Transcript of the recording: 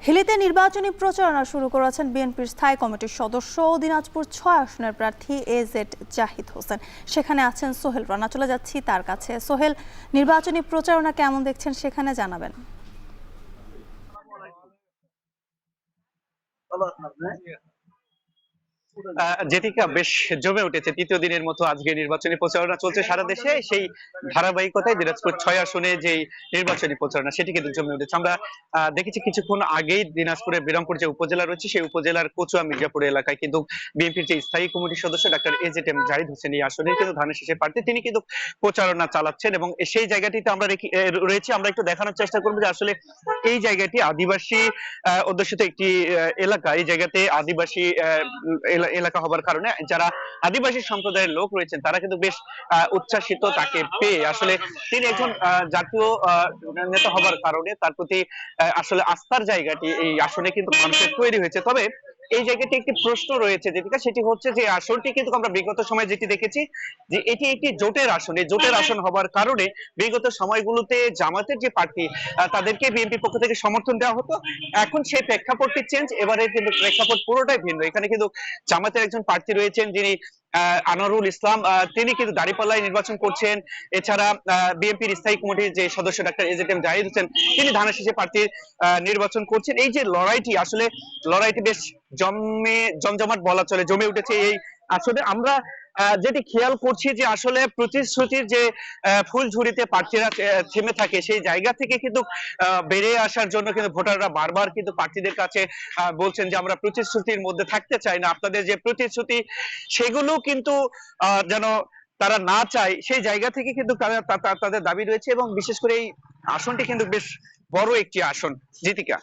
হিলিতে নির্বাচনী প্রচারণা শুরু করেছেন বিএনপির স্থায়ী কমিটির সদস্য ও দিনাজপুর ৬ আসনের প্রার্থী এজেড জাহিদ হোসেন। সেখানে আছেন সোহেল রানা। চলে যাচ্ছি তার কাছে। সোহেল, নির্বাচনী প্রচারণা কেমন দেখছেন সেখানে জানাবেন। যেটিকা বেশ জমে উঠেছে। তৃতীয় দিনের মতো আজকে নির্বাচনী প্রচারণা চলছে সারা দেশে। সেই ধারাবাহিকতায় দিনাজপুর ৬ আসনে যেই নির্বাচনী প্রচারণা সেটি কিন্তু জমে উঠেছে। আমরা দেখেছি কিছুক্ষণ আগেই দিনাজপুরের বিরামপুর যে উপজেলা রয়েছে সেই উপজেলার কচুয়া মির্জাপুর এলাকায় কিন্তু বিএনপির যে স্থায়ী কমিটির সদস্য doctor A Z M Zahid Hossain এই আসনে কিন্তু ধানের শীষের প্রার্থী, তিনি কিন্তু প্রচারণা চালাচ্ছেন এবং সেই জায়গাটিতে আমরা রয়েছি। আমরা একটু দেখানোর চেষ্টা করবো যে আসলে এই জায়গাটি আদিবাসী অধ্যুষিত একটি এলাকা। এই জায়গাতে আদিবাসী এলাকা হবার কারণে যারা আদিবাসী সম্প্রদায়ের লোক রয়েছেন তারা কিন্তু বেশ উচ্ছ্বাসিত তাকে পেয়ে। আসলে তিনি একজন জাতীয় নেতা হবার কারণে তার প্রতি আসলে আস্থার জায়গাটি এই আসনে কিন্তু মানুষের তৈরি হয়েছে। তবে এই জায়গাটি একটি প্রশ্ন রয়েছে যেটা, সেটি হচ্ছে যে আসনটি কিন্তু আমরা বিগত সময়ে যেটি দেখেছি যে এটি একটি জোটের আসন। এই জোটের আসন হবার কারণে বিগত সময়গুলোতে জামাতের যে প্রার্থী তাদেরকে বিএনপির পক্ষ থেকে সমর্থন দেওয়া হতো। এখন সেই প্রেক্ষাপটটি চেঞ্জ, এবারে কিন্তু প্রেক্ষাপট পুরোটাই ভিন্ন। এখানে কিন্তু জামাতের একজন প্রার্থী রয়েছেন যিনি আনোয়ারুল ইসলাম, তিনি কিন্তু দাঁড়িপাল্লায় নির্বাচন করছেন। এছাড়া বিএনপির স্থায়ী কমিটির যে সদস্য doctor A Z M Zahid Hossain, তিনি ধানের শীষে প্রার্থী নির্বাচন করছেন। এই যে লড়াইটি, আসলে লড়াইটি বেশ জমজমাট বলা চলে, জমে উঠেছে এই আসলে। আমরা যেটি খেয়াল করছি যে আসলে প্রতিশ্রুতির যে ফুলঝুরিতে প্রার্থীরা থেমে থাকে সেই জায়গা থেকে কিন্তু বেরিয়ে আসার জন্য কিন্তু ভোটাররা বারবার কিন্তু প্রার্থীদের কাছে বলছেন যে আমরা প্রতিশ্রুতির মধ্যে থাকতে চাই না, আপনাদের যে প্রতিশ্রুতি সেগুলো কিন্তু যেন তারা না চায়, সেই জায়গা থেকে কিন্তু তাদের দাবি রয়েছে। এবং বিশেষ করে এই আসনটি কিন্তু বেশ বড় একটি আসন। জিতিকা।